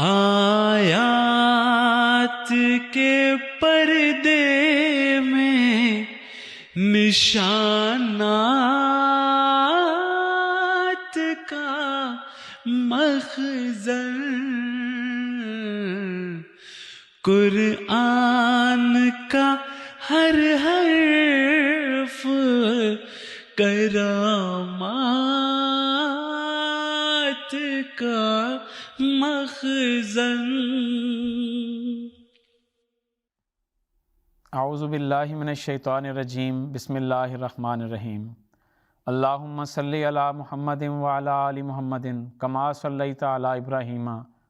آیات کے پردے میں نشانات کا مخزن، قرآن کا ہر حرف کرامات کا مخزن۔ اعوذ باللہ من الشیطان الرجیم، بسم اللہ الرحمن الرحیم۔ اللہم صلی علی محمد وعلی آل محمد کما صلیت علی ابراہیم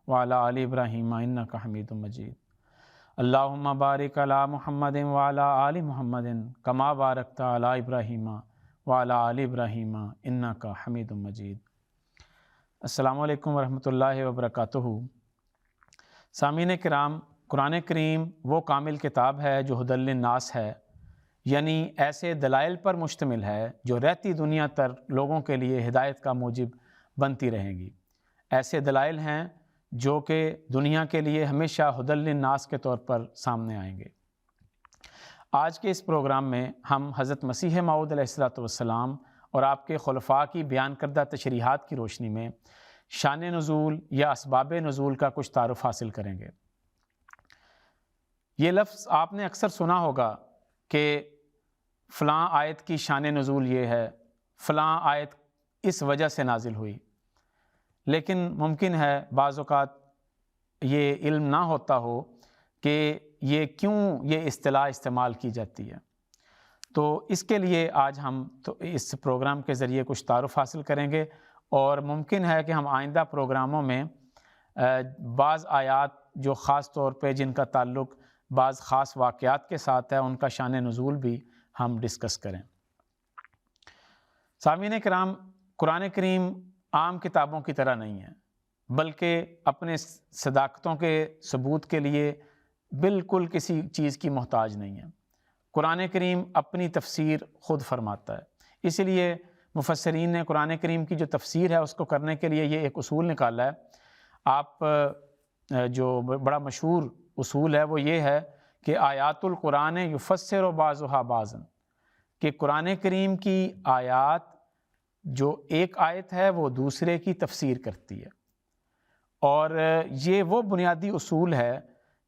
وعلی آل ابراہیم انک حمید مجید۔ اللہم بارک علی محمد وعلی آل محمد کما بارکت علی ابراہیم وعلی آل ابراہیم انک حمید مجید۔ السلام علیکم ورحمۃ اللہ وبرکاتہ۔ سامعین کرام، قرآن کریم وہ کامل کتاب ہے جو ھدی للناس ہے، یعنی ایسے دلائل پر مشتمل ہے جو رہتی دنیا تر لوگوں کے لیے ہدایت کا موجب بنتی رہیں گی۔ ایسے دلائل ہیں جو کہ دنیا کے لیے ہمیشہ ھدی للناس کے طور پر سامنے آئیں گے۔ آج کے اس پروگرام میں ہم حضرت مسیح موعود علیہ السلام اور آپ کے خلفاء کی بیان کردہ تشریحات کی روشنی میں شان نزول یا اسباب نزول کا کچھ تعارف حاصل کریں گے۔ یہ لفظ آپ نے اکثر سنا ہوگا کہ فلاں آیت کی شان نزول یہ ہے، فلاں آیت اس وجہ سے نازل ہوئی، لیکن ممکن ہے بعض اوقات یہ علم نہ ہوتا ہو کہ یہ کیوں یہ اصطلاح استعمال کی جاتی ہے۔ تو اس کے لیے آج ہم تو اس پروگرام کے ذریعے کچھ تعارف حاصل کریں گے، اور ممکن ہے کہ ہم آئندہ پروگراموں میں بعض آیات جو خاص طور پہ جن کا تعلق بعض خاص واقعات کے ساتھ ہے ان کا شان نزول بھی ہم ڈسکس کریں۔ سامعین کرام، قرآن کریم عام کتابوں کی طرح نہیں ہے، بلکہ اپنے صداقتوں کے ثبوت کے لیے بالکل کسی چیز کی محتاج نہیں ہے۔ قرآن کریم اپنی تفسیر خود فرماتا ہے، اس لیے مفسرین نے قرآن کریم کی جو تفسیر ہے اس کو کرنے کے لیے یہ ایک اصول نکالا ہے۔ آپ جو بڑا مشہور اصول ہے وہ یہ ہے کہ آیات القرآن یفسر بعضها بعضا، کہ قرآن کریم کی آیات جو ایک آیت ہے وہ دوسرے کی تفسیر کرتی ہے، اور یہ وہ بنیادی اصول ہے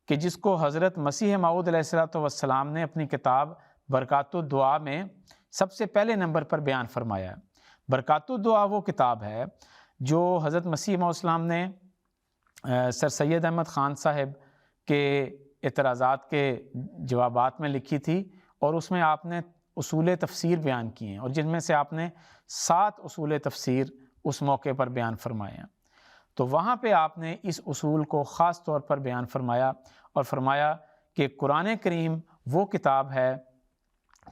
کہ جس کو حضرت مسیح موعود علیہ السلام نے اپنی کتاب برکات الدعا میں سب سے پہلے نمبر پر بیان فرمایا ہے۔ برکات الدعا وہ کتاب ہے جو حضرت مسیح موعود السلام نے سر سید احمد خان صاحب کے اعتراضات کے جوابات میں لکھی تھی، اور اس میں آپ نے اصول تفسیر بیان کیے ہیں، اور جن میں سے آپ نے 7 اصول تفسیر اس موقع پر بیان فرمائے ہیں۔ تو وہاں پہ آپ نے اس اصول کو خاص طور پر بیان فرمایا اور فرمایا کہ قرآن کریم وہ کتاب ہے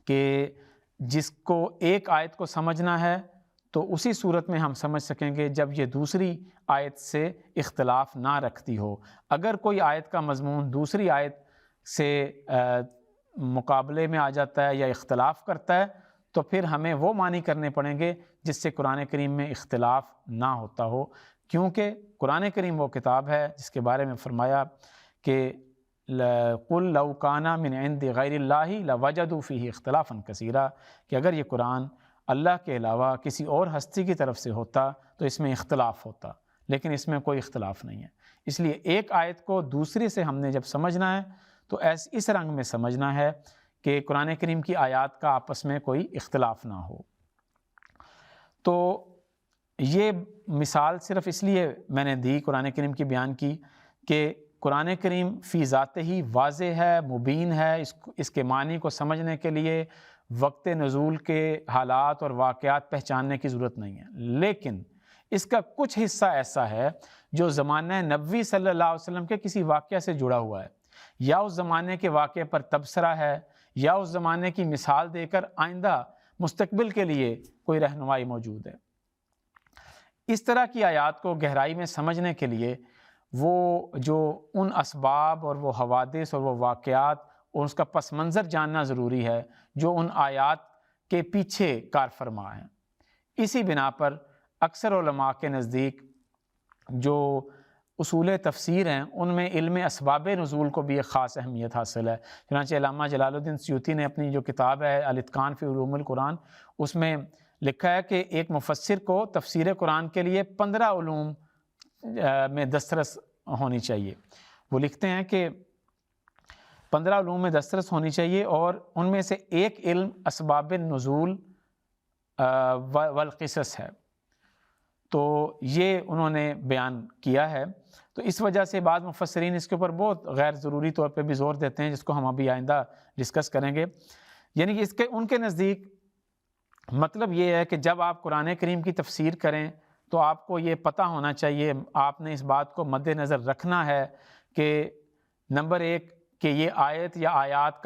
کہ جس کو ایک آیت کو سمجھنا ہے تو اسی صورت میں ہم سمجھ سکیں گے جب یہ دوسری آیت سے اختلاف نہ رکھتی ہو۔ اگر کوئی آیت کا مضمون دوسری آیت سے مقابلے میں آ جاتا ہے یا اختلاف کرتا ہے تو پھر ہمیں وہ معنی کرنے پڑیں گے جس سے قرآن کریم میں اختلاف نہ ہوتا ہو، کیونکہ قرآن کریم وہ کتاب ہے جس کے بارے میں فرمایا کہ قُلْ لَوْ كَانَ مِنْ عِنْدِ غَيْرِ اللَّهِ لَوَجَدُوا فِيهِ اخْتِلَافًا كَثِيرًا، کہ اگر یہ قرآن اللہ کے علاوہ کسی اور ہستی کی طرف سے ہوتا تو اس میں اختلاف ہوتا، لیکن اس میں کوئی اختلاف نہیں ہے۔ اس لیے ایک آیت کو دوسری سے ہم نے جب سمجھنا ہے تو اس رنگ میں سمجھنا ہے کہ قرآن کریم کی آیات کا آپس میں کوئی اختلاف نہ ہو۔ تو یہ مثال صرف اس لیے میں نے دی قرآن کریم کی بیان کی کہ قرآن کریم فی ذات ہی واضح ہے، مبین ہے، اس کے معنی کو سمجھنے کے لیے وقت نزول کے حالات اور واقعات پہچاننے کی ضرورت نہیں ہے، لیکن اس کا کچھ حصہ ایسا ہے جو زمانہ نبوی صلی اللہ علیہ وسلم کے کسی واقعہ سے جڑا ہوا ہے، یا اس زمانے کے واقعے پر تبصرہ ہے، یا اس زمانے کی مثال دے کر آئندہ مستقبل کے لیے کوئی رہنمائی موجود ہے۔ اس طرح کی آیات کو گہرائی میں سمجھنے کے لیے وہ جو ان اسباب اور وہ حوادث اور وہ واقعات اور اس کا پس منظر جاننا ضروری ہے جو ان آیات کے پیچھے کار فرما ہیں۔ اسی بنا پر اکثر علماء کے نزدیک جو اصول تفسیر ہیں ان میں علم اسباب نزول کو بھی ایک خاص اہمیت حاصل ہے۔ چنانچہ علامہ جلال الدین سیوطی نے اپنی جو کتاب ہے الاتقان فی علوم القرآن، اس میں لکھا ہے کہ ایک مفسر کو تفسیر قرآن کے لیے 15 علوم میں دسترس ہونی چاہیے۔ وہ لکھتے ہیں کہ 15 علوم میں دسترس ہونی چاہیے، اور ان میں سے ایک علم اسباب النزول والقصص ہے۔ تو یہ انہوں نے بیان کیا ہے۔ تو اس وجہ سے بعض مفسرین اس کے اوپر بہت غیر ضروری طور پہ بھی زور دیتے ہیں، جس کو ہم ابھی آئندہ ڈسکس کریں گے۔ یعنی کہ ان کے نزدیک مطلب یہ ہے کہ جب آپ قرآن کریم کی تفسیر کریں تو آپ کو یہ پتہ ہونا چاہیے، آپ نے اس بات کو مد نظر رکھنا ہے کہ نمبر 1 کہ یہ آیت یا آیات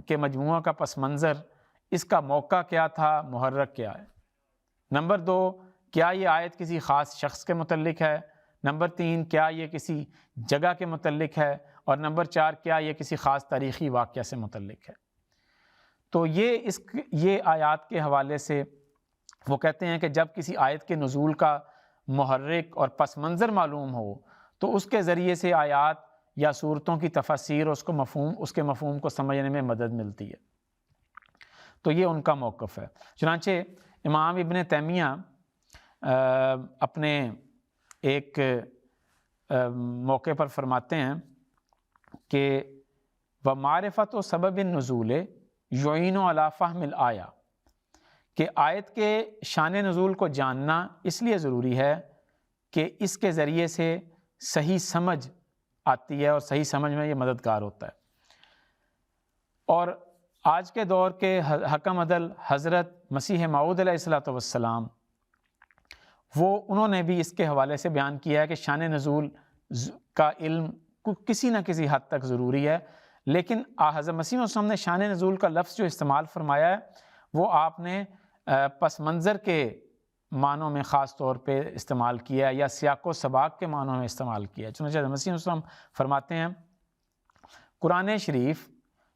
کے مجموعہ کا پس منظر، اس کا موقع کیا تھا، محرک کیا ہے۔ نمبر 2 کیا یہ آیت کسی خاص شخص کے متعلق ہے۔ نمبر 3 کیا یہ کسی جگہ کے متعلق ہے۔ اور نمبر 4 کیا یہ کسی خاص تاریخی واقعہ سے متعلق ہے۔ تو یہ آیات کے حوالے سے وہ کہتے ہیں کہ جب کسی آیت کے نزول کا محرک اور پس منظر معلوم ہو تو اس کے ذریعے سے آیات یا صورتوں کی تفسیر اور اس کے مفہوم کو سمجھنے میں مدد ملتی ہے۔ تو یہ ان کا موقف ہے۔ چنانچہ امام ابن تیمیہ اپنے ایک موقع پر فرماتے ہیں کہ وَمَعْرِفَةُ سَبَبِ النُّزُولِ يُعِينُ عَلَى فَهْمِ الْآيَةِ، کہ آیت کے شان نزول کو جاننا اس لیے ضروری ہے کہ اس کے ذریعے سے صحیح سمجھ آتی ہے اور صحیح سمجھ میں یہ مددگار ہوتا ہے۔ اور آج کے دور کے حکم عدل حضرت مسیح موعود علیہ السلام انہوں نے بھی اس کے حوالے سے بیان کیا ہے کہ شان نزول کا علم کسی نہ کسی حد تک ضروری ہے، لیکن حضرت مسیح وسلم نے شان نزول کا لفظ جو استعمال فرمایا ہے وہ آپ نے پس منظر کے معنوں میں خاص طور پہ استعمال کیا ہے، یا سیاق و سباق کے معنوں میں استعمال کیا ہے۔ چنانچہ حضرت مسیح وسلم فرماتے ہیں قرآن شریف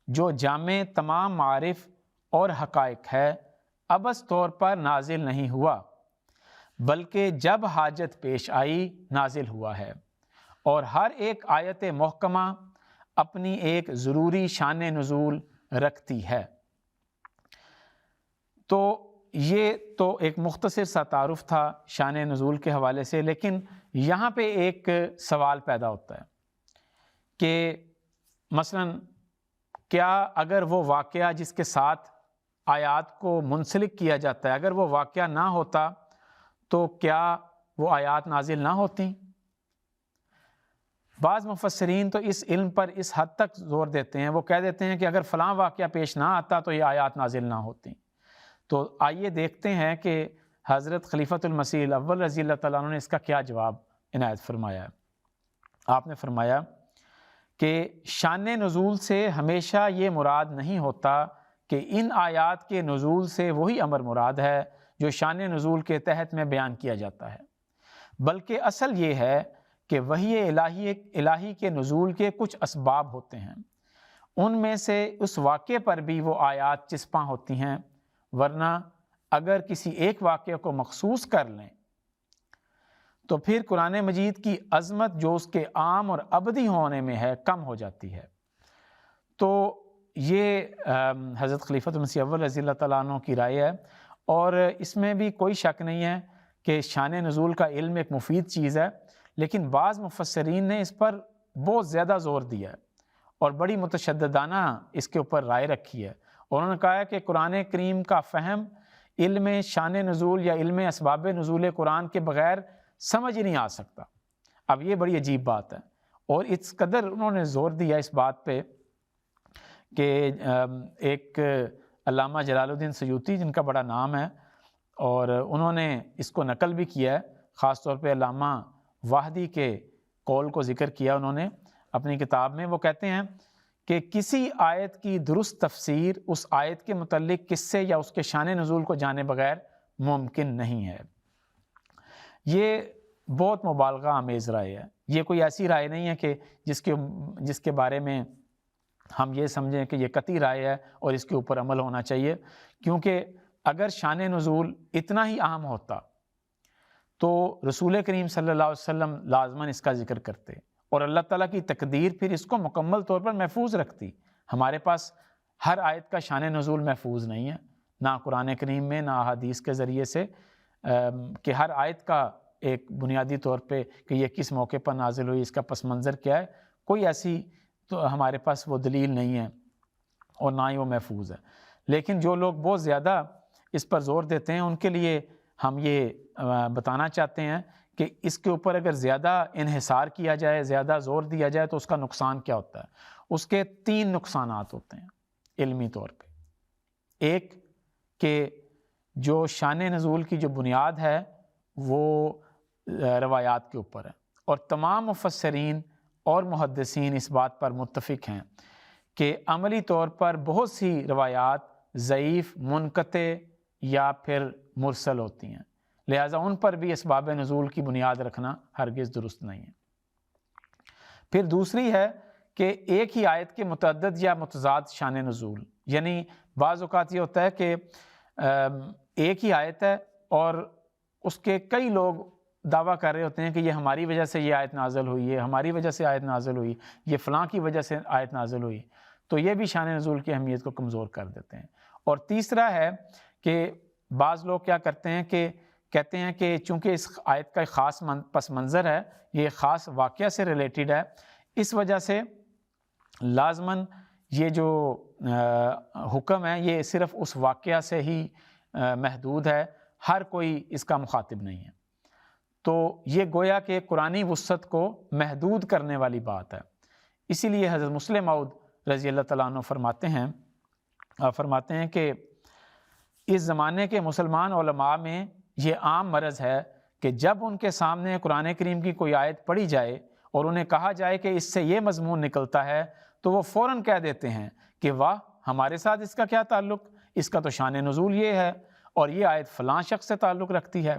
جو جامع تمام معارف اور حقائق ہے ابس طور پر نازل نہیں ہوا، بلکہ جب حاجت پیش آئی نازل ہوا ہے، اور ہر ایک آیت محکمہ اپنی ایک ضروری شان نزول رکھتی ہے۔ تو یہ تو ایک مختصر سا تعارف تھا شان نزول کے حوالے سے، لیکن یہاں پہ ایک سوال پیدا ہوتا ہے کہ مثلا کیا اگر وہ واقعہ جس کے ساتھ آیات کو منسلک کیا جاتا ہے، اگر وہ واقعہ نہ ہوتا تو کیا وہ آیات نازل نہ ہوتی؟ بعض مفسرین تو اس علم پر اس حد تک زور دیتے ہیں، وہ کہہ دیتے ہیں کہ اگر فلاں واقعہ پیش نہ آتا تو یہ آیات نازل نہ ہوتی۔ تو آئیے دیکھتے ہیں کہ حضرت خلیفۃ المسیح الاول رضی اللہ تعالیٰ عنہ نے اس کا کیا جواب عنایت فرمایا ہے۔ آپ نے فرمایا کہ شان نزول سے ہمیشہ یہ مراد نہیں ہوتا کہ ان آیات کے نزول سے وہی امر مراد ہے جو شان نزول کے تحت میں بیان کیا جاتا ہے، بلکہ اصل یہ ہے کہ وحی الہی کے نزول کے کچھ اسباب ہوتے ہیں، ان میں سے اس واقعے پر بھی وہ آیات چسپاں ہوتی ہیں، ورنہ اگر کسی ایک واقعے کو مخصوص کر لیں تو پھر قرآن مجید کی عظمت جو اس کے عام اور ابدی ہونے میں ہے کم ہو جاتی ہے۔ تو یہ حضرت خلیفۃ المسیح اول رضی اللہ تعالیٰ عنہ کی رائے ہے، اور اس میں بھی کوئی شک نہیں ہے کہ شان نزول کا علم ایک مفید چیز ہے، لیکن بعض مفسرین نے اس پر بہت زیادہ زور دیا ہے اور بڑی متشددانہ اس کے اوپر رائے رکھی ہے، اور انہوں نے کہا ہے کہ قرآن کریم کا فہم علم شان نزول یا علم اسباب نزول قرآن کے بغیر سمجھ ہی نہیں آ سکتا۔ اب یہ بڑی عجیب بات ہے، اور اس قدر انہوں نے زور دیا اس بات پہ کہ ایک علامہ جلال الدین سیوطی جن کا بڑا نام ہے، اور انہوں نے اس کو نقل بھی کیا ہے، خاص طور پہ علامہ واحدی کے قول کو ذکر کیا انہوں نے اپنی کتاب میں۔ وہ کہتے ہیں کہ کسی آیت کی درست تفسیر اس آیت کے متعلق قصے یا اس کے شان نزول کو جانے بغیر ممکن نہیں ہے۔ یہ بہت مبالغہ آمیز رائے ہے، یہ کوئی ایسی رائے نہیں ہے کہ جس کے بارے میں ہم یہ سمجھیں کہ یہ قطعی رائے ہے اور اس کے اوپر عمل ہونا چاہیے، کیونکہ اگر شان نزول اتنا ہی عام ہوتا تو رسول کریم صلی اللہ علیہ وسلم لازماً اس کا ذکر کرتے، اور اللہ تعالیٰ کی تقدیر پھر اس کو مکمل طور پر محفوظ رکھتی۔ ہمارے پاس ہر آیت کا شان نزول محفوظ نہیں ہے، نہ قرآن کریم میں نہ احادیث کے ذریعے سے کہ ہر آیت کا ایک بنیادی طور پہ کہ یہ کس موقع پر نازل ہوئی، اس کا پس منظر کیا ہے، کوئی ایسی تو ہمارے پاس وہ دلیل نہیں ہے اور نہ ہی وہ محفوظ ہے۔ لیکن جو لوگ بہت زیادہ اس پر زور دیتے ہیں ان کے لیے ہم یہ بتانا چاہتے ہیں کہ اس کے اوپر اگر زیادہ انحصار کیا جائے، زیادہ زور دیا جائے تو اس کا نقصان کیا ہوتا ہے۔ اس کے 3 نقصانات ہوتے ہیں علمی طور پہ۔ ایک کہ جو شان نزول کی جو بنیاد ہے وہ روایات کے اوپر ہے، اور تمام مفسرین اور محدثین اس بات پر متفق ہیں کہ عملی طور پر بہت سی روایات ضعیف، منقطع یا پھر مرسل ہوتی ہیں، لہٰذا ان پر بھی اسباب نزول کی بنیاد رکھنا ہرگز درست نہیں ہے۔ پھر دوسری ہے کہ ایک ہی آیت کے متعدد یا متضاد شان نزول، یعنی بعض اوقات یہ ہوتا ہے کہ ایک ہی آیت ہے اور اس کے کئی لوگ دعویٰ کر رہے ہوتے ہیں کہ یہ ہماری وجہ سے یہ آیت نازل ہوئی ہے، ہماری وجہ سے آیت نازل ہوئی، یہ فلاں کی وجہ سے آیت نازل ہوئی، تو یہ بھی شان نزول کی اہمیت کو کمزور کر دیتے ہیں۔ اور تیسرا ہے کہ بعض لوگ کیا کرتے ہیں کہ کہتے ہیں کہ چونکہ اس آیت کا ایک خاص پس منظر ہے، یہ خاص واقعہ سے ریلیٹڈ ہے، اس وجہ سے لازماً یہ جو حکم ہے یہ صرف اس واقعہ سے ہی محدود ہے، ہر کوئی اس کا مخاطب نہیں ہے۔ تو یہ گویا کہ قرآنی وسعت کو محدود کرنے والی بات ہے۔ اسی لیے حضرت مسلم موعود رضی اللہ تعالیٰ عنہ فرماتے ہیں کہ اس زمانے کے مسلمان علماء میں یہ عام مرض ہے کہ جب ان کے سامنے قرآن کریم کی کوئی آیت پڑھی جائے اور انہیں کہا جائے کہ اس سے یہ مضمون نکلتا ہے تو وہ فوراً کہہ دیتے ہیں کہ واہ، ہمارے ساتھ اس کا کیا تعلق، اس کا تو شان نزول یہ ہے اور یہ آیت فلاں شخص سے تعلق رکھتی ہے،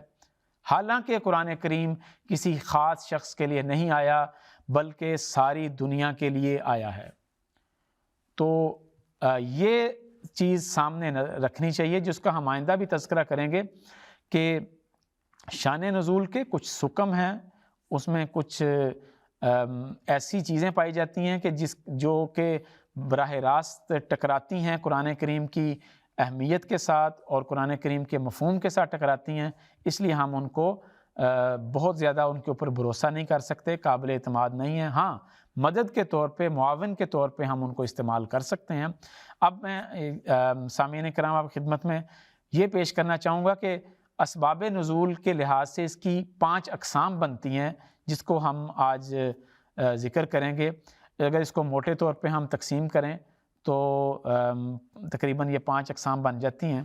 حالانکہ قرآن کریم کسی خاص شخص کے لیے نہیں آیا بلکہ ساری دنیا کے لیے آیا ہے۔ تو یہ چیز سامنے رکھنی چاہیے، جس کا ہم آئندہ بھی تذکرہ کریں گے کہ شان نزول کے کچھ سکم ہیں، اس میں کچھ ایسی چیزیں پائی جاتی ہیں کہ جو کہ براہ راست ٹکراتی ہیں قرآن کریم کی اہمیت کے ساتھ اور قرآن کریم کے مفہوم کے ساتھ ٹکراتی ہیں، اس لیے ہم ان کو بہت زیادہ ان کے اوپر بھروسہ نہیں کر سکتے، قابل اعتماد نہیں ہیں۔ ہاں، مدد کے طور پہ، معاون کے طور پہ ہم ان کو استعمال کر سکتے ہیں۔ اب میں سامعین کرام آپ خدمت میں یہ پیش کرنا چاہوں گا کہ اسباب نزول کے لحاظ سے اس کی 5 اقسام بنتی ہیں، جس کو ہم آج ذکر کریں گے۔ اگر اس کو موٹے طور پہ ہم تقسیم کریں تو تقریباً یہ 5 اقسام بن جاتی ہیں۔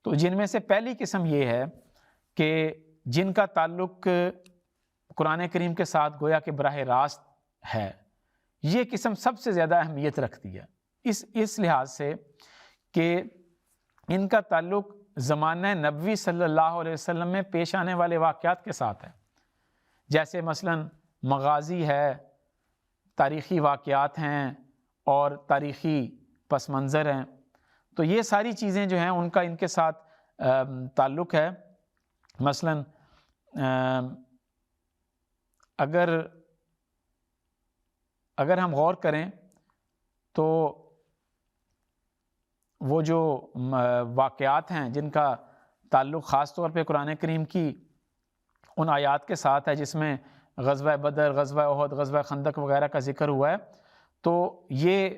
تو جن میں سے پہلی قسم یہ ہے کہ جن کا تعلق قرآن کریم کے ساتھ گویا کہ براہ راست ہے، یہ قسم سب سے زیادہ اہمیت رکھتی ہے اس لحاظ سے کہ ان کا تعلق زمانہ نبوی صلی اللہ علیہ وسلم میں پیش آنے والے واقعات کے ساتھ ہے، جیسے مثلاً مغازی ہے، تاریخی واقعات ہیں اور تاریخی پس منظر ہیں۔ تو یہ ساری چیزیں جو ہیں ان کا ان کے ساتھ تعلق ہے۔ مثلاً اگر ہم غور کریں تو وہ جو واقعات ہیں جن کا تعلق خاص طور پہ قرآن کریم کی ان آیات کے ساتھ ہے جس میں غزوہ بدر، غزوہ احد، غزوہ خندق وغیرہ کا ذکر ہوا ہے، تو یہ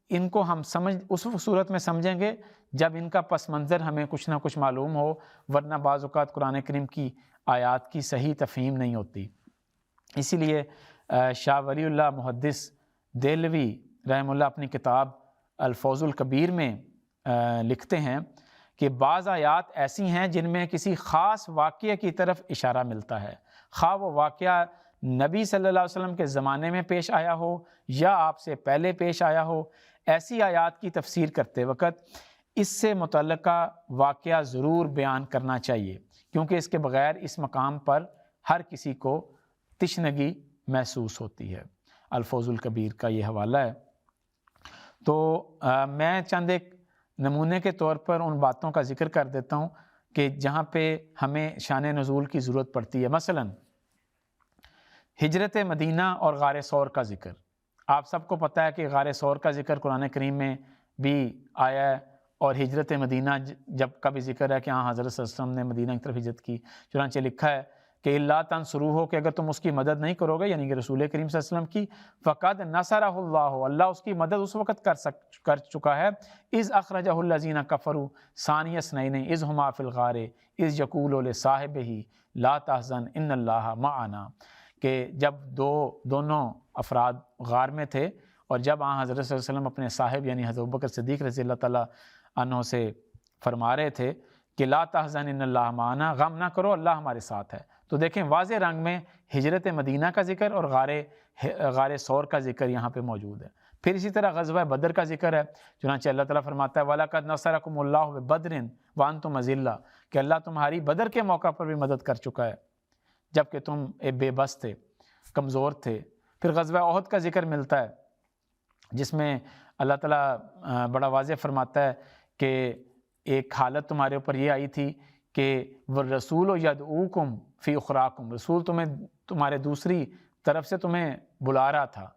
ان کو ہم اس صورت میں سمجھیں گے جب ان کا پس منظر ہمیں کچھ نہ کچھ معلوم ہو، ورنہ بعض اوقات قرآن کریم کی آیات کی صحیح تفہیم نہیں ہوتی۔ اسی لیے شاہ ولی اللہ محدث دہلوی رحمہ اللہ اپنی کتاب الفوز الکبیر میں لکھتے ہیں کہ بعض آیات ایسی ہیں جن میں کسی خاص واقعے کی طرف اشارہ ملتا ہے، خواہ وہ واقعہ نبی صلی اللہ علیہ وسلم کے زمانے میں پیش آیا ہو یا آپ سے پہلے پیش آیا ہو۔ ایسی آیات کی تفسیر کرتے وقت اس سے متعلقہ واقعہ ضرور بیان کرنا چاہیے، کیونکہ اس کے بغیر اس مقام پر ہر کسی کو تشنگی محسوس ہوتی ہے۔ الفوز الکبیر کا یہ حوالہ ہے۔ تو میں چند ایک نمونے کے طور پر ان باتوں کا ذکر کر دیتا ہوں کہ جہاں پہ ہمیں شان نزول کی ضرورت پڑتی ہے. مثلا ہجرت مدینہ اور غار ثور کا ذکر. آپ سب کو پتہ ہے کہ غار ثور کا ذکر قرآن کریم میں بھی آیا ہے، اور ہجرت مدینہ جب کا بھی ذکر ہے کہ ہاں حضرت صلی اللہ علیہ وسلم نے مدینہ کی طرف ہجرت کی. چنانچہ لکھا ہے کہ اللہ تنصروہ، کہ اگر تم اس کی مدد نہیں کرو گے، یعنی کہ رسول کریم صلی اللہ علیہ وسلم کی، فقد نصرہ اللہ، اللہ اس کی مدد اس وقت کر چکا ہے. اذ اخرجہ الذین کفروا ثانی اثنین اذ ہما فی الغار اذ یقول لصاحبہ لا تحزن ان اللہ معنا، کہ جب دونوں افراد غار میں تھے اور جب حضرت صلی اللہ علیہ وسلم اپنے صاحب یعنی حضرت ابوبکر صدیق رضی اللہ تعالیٰ عنہ سے فرما رہے تھے کہ لا تحزن ان اللہ معنا، غم نہ کرو اللہ ہمارے ساتھ ہے. تو دیکھیں واضح رنگ میں ہجرت مدینہ کا ذکر اور غار ثور کا ذکر یہاں پہ موجود ہے. پھر اسی طرح غزوہ بدر کا ذکر ہے. چنانچہ اللہ تعالیٰ فرماتا ہے وَلَقَدْ نَصَرَكُمُ اللَّهُ بِبَدْرٍ وَأَنْتُمْ أَذِلَّةٌ، کہ اللہ تمہاری بدر کے موقع پر بھی مدد کر چکا ہے جبکہ تم بے بس تھے، کمزور تھے. پھر غزوہ احد کا ذکر ملتا ہے جس میں اللہ تعالیٰ بڑا واضح فرماتا ہے کہ ایک حالت تمہارے اوپر یہ آئی تھی کہ وَالرَّسُولُ يَدْعُوكُمْ فِي أُخْرَاكُمْ، رسول تمہارے دوسری طرف سے تمہیں بلا رہا تھا.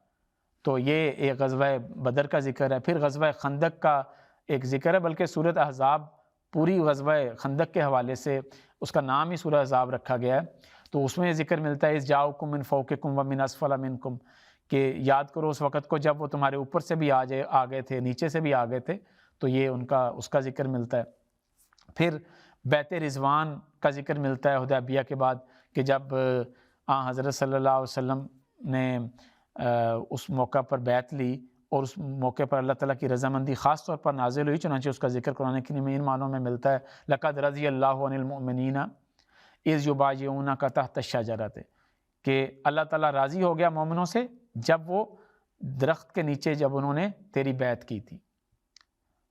تو یہ ایک غزوہ بدر کا ذکر ہے. پھر غزوہ خندق کا ایک ذکر ہے، بلکہ سورۃ احزاب پوری غزوہ خندق کے حوالے سے اس کا نام ہی سورہ احزاب رکھا گیا ہے. تو اس میں ذکر ملتا ہے اذ جاؤکم من فوقکم ومن اسفل منکم، کہ یاد کرو اس وقت کو جب وہ تمہارے اوپر سے بھی آ گئے تھے، نیچے سے بھی آ گئے تھے. تو یہ اس کا ذکر ملتا ہے. پھر بیعت رضوان کا ذکر ملتا ہے حدیبیہ کے بعد، کہ جب حضرت صلی اللہ علیہ وسلم نے اس موقع پر بیعت لی اور اس موقع پر اللہ تعالیٰ کی رضامندی خاص طور پر نازل ہوئی. چنانچہ اس کا ذکر قرآن کریم میں ان معنوں میں ملتا ہے لقد رضی اللہ عن المؤمنین اذ یبایعونک تحت الشجرۃ، کہ اللہ تعالیٰ راضی ہو گیا مومنوں سے جب وہ درخت کے نیچے جب انہوں نے تیری بیعت کی تھی.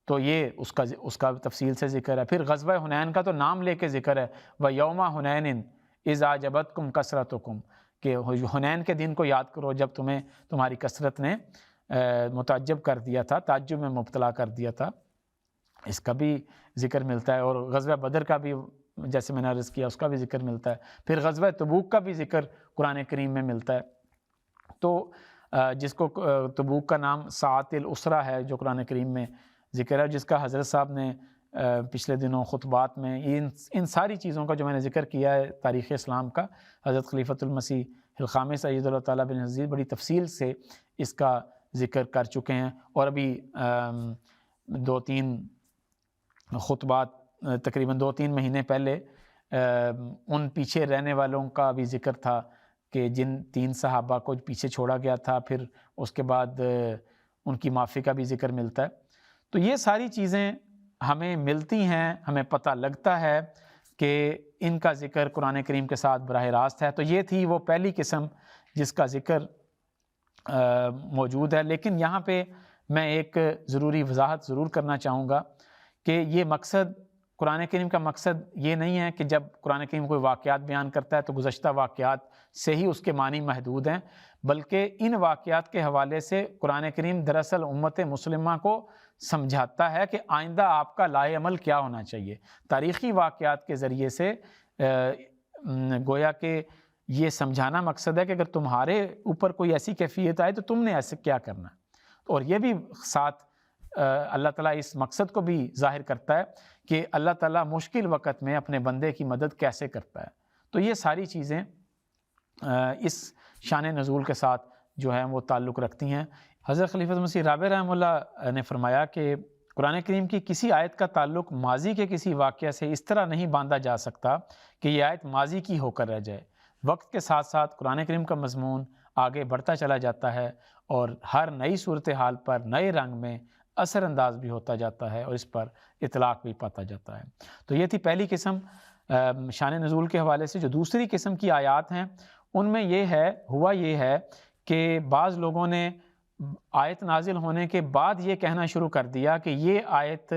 تو یہ اس کا تفصیل سے ذکر ہے. پھر غزوہ حنین کا تو نام لے کے ذکر ہے وَيَوْمَ حُنَيْنٍ اِذْ أَعْجَبَتْكُمْ كَثْرَتُكُمْ، کہ حنین کے دن کو یاد کرو جب تمہاری کثرت نے متعجب کر دیا تھا، تعجب میں مبتلا کر دیا تھا. اس کا بھی ذکر ملتا ہے. اور غزوہ بدر کا بھی جیسے میں نے عرض کیا اس کا بھی ذکر ملتا ہے. پھر غزوہ تبوک کا بھی ذکر قرآن کریم میں ملتا ہے. تو جس کو تبوک کا نام ساعۃ العسرہ ہے جو قرآن کریم میں ذکر ہے، جس کا حضرت صاحب نے پچھلے دنوں خطبات میں ان ساری چیزوں کا جو میں نے ذکر کیا ہے تاریخ اسلام کا، حضرت خلیفۃ المسیح الخامس اید اللہ تعالیٰ بن عزیز بڑی تفصیل سے اس کا ذکر کر چکے ہیں. اور ابھی 2-3 خطبات تقریباً 2-3 مہینے پہلے ان پیچھے رہنے والوں کا بھی ذکر تھا کہ جن 3 صحابہ کو پیچھے چھوڑا گیا تھا، پھر اس کے بعد ان کی معافی کا بھی ذکر ملتا ہے. تو یہ ساری چیزیں ہمیں ملتی ہیں، ہمیں پتہ لگتا ہے کہ ان کا ذکر قرآن کریم کے ساتھ براہ راست ہے. تو یہ تھی وہ پہلی قسم جس کا ذکر موجود ہے. لیکن یہاں پہ میں ایک ضروری وضاحت ضرور کرنا چاہوں گا کہ یہ مقصد قرآن کریم کا مقصد یہ نہیں ہے کہ جب قرآن کریم کوئی واقعات بیان کرتا ہے تو گزشتہ واقعات سے ہی اس کے معنی محدود ہیں، بلکہ ان واقعات کے حوالے سے قرآن کریم دراصل امت مسلمہ کو سمجھاتا ہے کہ آئندہ آپ کا لائے عمل کیا ہونا چاہیے. تاریخی واقعات کے ذریعے سے گویا کہ یہ سمجھانا مقصد ہے کہ اگر تمہارے اوپر کوئی ایسی کیفیت آئے تو تم نے ایسے کیا کرنا ہے. اور یہ بھی ساتھ اللہ تعالیٰ اس مقصد کو بھی ظاہر کرتا ہے کہ اللہ تعالیٰ مشکل وقت میں اپنے بندے کی مدد کیسے کرتا ہے. تو یہ ساری چیزیں اس شان نزول کے ساتھ جو ہیں وہ تعلق رکھتی ہیں. حضرت خلیفۃ مسیح رابع رحمہ اللہ نے فرمایا کہ قرآن کریم کی کسی آیت کا تعلق ماضی کے کسی واقعہ سے اس طرح نہیں باندھا جا سکتا کہ یہ آیت ماضی کی ہو کر رہ جائے. وقت کے ساتھ ساتھ قرآن کریم کا مضمون آگے بڑھتا چلا جاتا ہے اور ہر نئی صورتحال پر نئے رنگ میں اثر انداز بھی ہوتا جاتا ہے اور اس پر اطلاق بھی پاتا جاتا ہے. تو یہ تھی پہلی قسم شان نزول کے حوالے سے. جو دوسری قسم کی آیات ہیں ان میں یہ ہے کہ بعض لوگوں نے آیت نازل ہونے کے بعد یہ کہنا شروع کر دیا کہ یہ آیت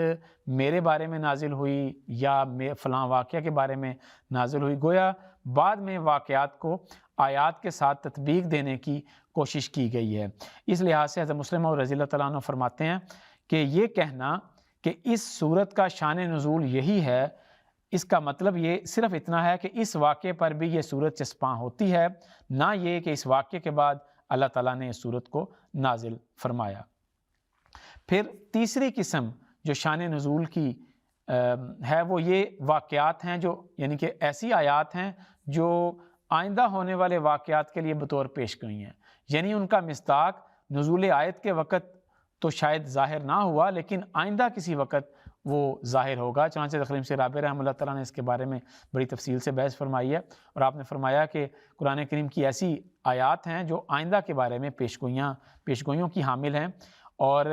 میرے بارے میں نازل ہوئی یا فلاں واقعہ کے بارے میں نازل ہوئی. گویا بعد میں واقعات کو آیات کے ساتھ تطبیق دینے کی کوشش کی گئی ہے. اس لحاظ سے حضرت مسلم اور رضی اللہ تعالیٰ عنہ فرماتے ہیں کہ یہ کہنا کہ اس صورت کا شان نزول یہی ہے، اس کا مطلب یہ صرف اتنا ہے کہ اس واقعے پر بھی یہ صورت چسپاں ہوتی ہے، نہ یہ کہ اس واقعے کے بعد اللہ تعالیٰ نے اس صورت کو نازل فرمایا۔ پھر تیسری قسم جو شان نزول کی ہے وہ یہ واقعات ہیں جو یعنی کہ ایسی آیات ہیں جو آئندہ ہونے والے واقعات کے لیے بطور پیش گوئی ہیں، یعنی ان کا مصداق نزول آیت کے وقت تو شاید ظاہر نہ ہوا لیکن آئندہ کسی وقت وہ ظاہر ہوگا۔ چنانچہ تخریم سے رابع رحمہ اللہ تعالیٰ نے اس کے بارے میں بڑی تفصیل سے بحث فرمائی ہے، اور آپ نے فرمایا کہ قرآن کریم کی ایسی آیات ہیں جو آئندہ کے بارے میں پیشگوئیوں کی حامل ہیں، اور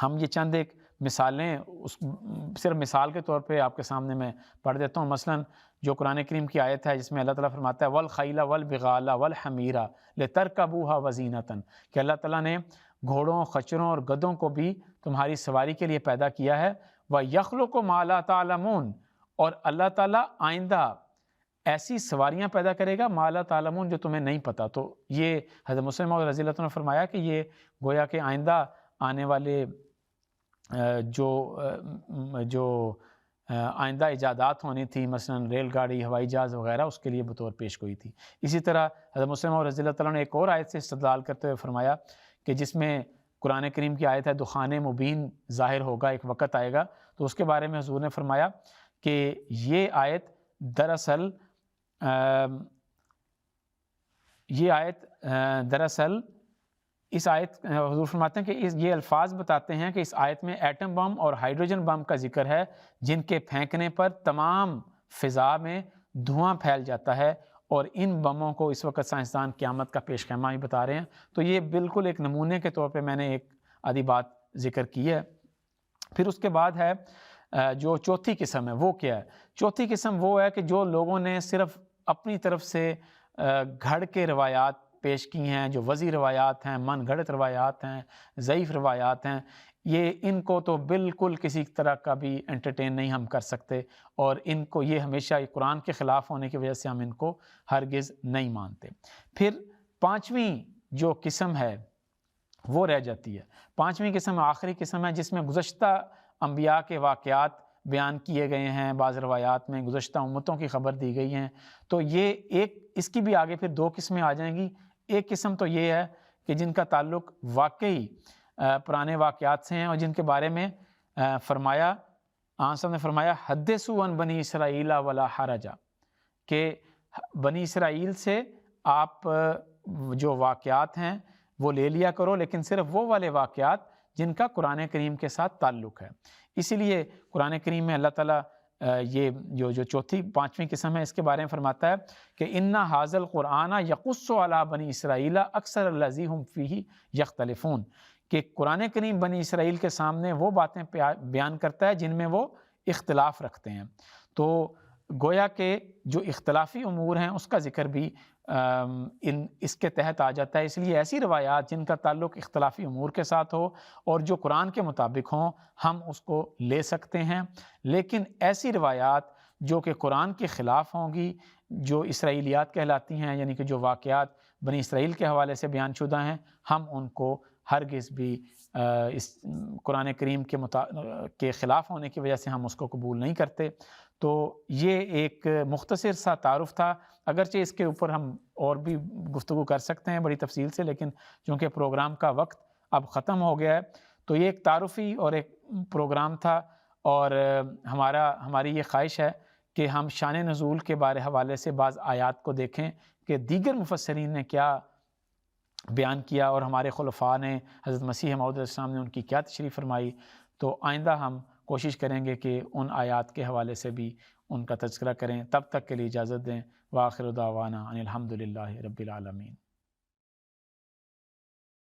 ہم یہ چند ایک مثالیں صرف مثال کے طور پہ آپ کے سامنے میں پڑھ دیتا ہوں۔ مثلا جو قرآن کریم کی آیت ہے جس میں اللہ تعالیٰ فرماتا ہے وَالْخَيْلَ وَالْبِغَالَ وَالْحَمِيرَ لِتَرْكَبُوهَا وَزِينَةً، کہ اللہ تعالیٰ نے گھوڑوں، خچروں اور گدھوں کو بھی تمہاری سواری کے لیے پیدا کیا ہے۔ وَيَخْلُقُ مَا لَا تَعْلَمُونَ، اور اللہ تعالیٰ آئندہ ایسی سواریاں پیدا کرے گا مَا لَا تَعْلَمُونَ جو تمہیں نہیں پتہ۔ تو یہ حضرت مسلم موعود رضی اللہ عنہ نے فرمایا کہ یہ گویا کہ آئندہ آنے والے جو آئندہ ایجادات ہونی تھی، مثلا ریل گاڑی، ہوائی جہاز وغیرہ، اس کے لیے بطور پیش گوئی تھی۔ اسی طرح حضرت مسلم موعود رضی اللہ تعالیٰ نے ایک اور آیت سے استدلال کرتے ہوئے فرمایا کہ جس میں قرآن کریم کی آیت ہے دخان مبین ظاہر ہوگا، ایک وقت آئے گا، تو اس کے بارے میں حضور نے فرمایا کہ یہ آیت دراصل اس آیت حضور فرماتے ہیں کہ یہ الفاظ بتاتے ہیں کہ اس آیت میں ایٹم بم اور ہائیڈروجن بم کا ذکر ہے، جن کے پھینکنے پر تمام فضا میں دھواں پھیل جاتا ہے، اور ان بموں کو اس وقت سائنسدان قیامت کا پیش خیمہ ہی بتا رہے ہیں۔ تو یہ بالکل ایک نمونے کے طور پہ میں نے ایک آدھی بات ذکر کی ہے۔ پھر اس کے بعد ہے جو چوتھی قسم ہے وہ کیا ہے؟ چوتھی قسم وہ ہے کہ جو لوگوں نے صرف اپنی طرف سے گھڑ کے روایات پیش کی ہیں، جو وضعی روایات ہیں، من گھڑت روایات ہیں، ضعیف روایات ہیں، یہ ان کو تو بالکل کسی طرح کا بھی انٹرٹین نہیں ہم کر سکتے، اور ان کو یہ ہمیشہ قرآن کے خلاف ہونے کی وجہ سے ہم ان کو ہرگز نہیں مانتے۔ پھر پانچویں جو قسم ہے وہ رہ جاتی ہے۔ پانچویں قسم آخری قسم ہے جس میں گزشتہ انبیاء کے واقعات بیان کیے گئے ہیں، بعض روایات میں گزشتہ امتوں کی خبر دی گئی ہیں۔ تو یہ اس کی بھی آگے پھر دو قسمیں آ جائیں گی۔ ایک قسم تو یہ ہے کہ جن کا تعلق واقعی پرانے واقعات سے ہیں، اور جن کے بارے میں فرمایا آن صاحب نے فرمایا حدثوا عن بنی اسرائیل ولا حرج، کہ بنی اسرائیل سے آپ جو واقعات ہیں وہ لے لیا کرو، لیکن صرف وہ والے واقعات جن کا قرآن کریم کے ساتھ تعلق ہے۔ اسی لیے قرآن کریم میں اللہ تعالیٰ یہ جو چوتھی پانچویں قسم ہے اس کے بارے میں فرماتا ہے کہ اِنَّ هَٰذَا الْقُرْآنَ يَقُصُّ عَلَىٰ بَنِي إِسْرَائِيلَ أَكْثَرَ الَّذِي هُمْ فِيهِ يَخْتَلِفُونَ، کہ قرآن کریم بنی اسرائیل کے سامنے وہ باتیں بیان کرتا ہے جن میں وہ اختلاف رکھتے ہیں۔ تو گویا کہ جو اختلافی امور ہیں اس کا ذکر بھی اس کے تحت آ جاتا ہے۔ اس لیے ایسی روایات جن کا تعلق اختلافی امور کے ساتھ ہو اور جو قرآن کے مطابق ہوں ہم اس کو لے سکتے ہیں، لیکن ایسی روایات جو کہ قرآن کے خلاف ہوں گی، جو اسرائیلیات کہلاتی ہیں، یعنی کہ جو واقعات بنی اسرائیل کے حوالے سے بیان شدہ ہیں، ہم ان کو ہرگز بھی اس قرآن کریم کے خلاف ہونے کی وجہ سے ہم اس کو قبول نہیں کرتے۔ تو یہ ایک مختصر سا تعارف تھا، اگرچہ اس کے اوپر ہم اور بھی گفتگو کر سکتے ہیں بڑی تفصیل سے، لیکن چونکہ پروگرام کا وقت اب ختم ہو گیا ہے تو یہ ایک تعارفی اور ایک پروگرام تھا، اور ہماری یہ خواہش ہے کہ ہم شان نزول کے حوالے سے بعض آیات کو دیکھیں کہ دیگر مفسرین نے کیا بیان کیا، اور ہمارے خلفاء نے، حضرت مسیح موعود علیہ السلام نے ان کی کیا تشریح فرمائی۔ تو آئندہ ہم کوشش کریں گے کہ ان آیات کے حوالے سے بھی ان کا تذکرہ کریں۔ تب تک کے لیے اجازت دیں۔ وآخر دعوانا ان الحمد للہ رب العالمین۔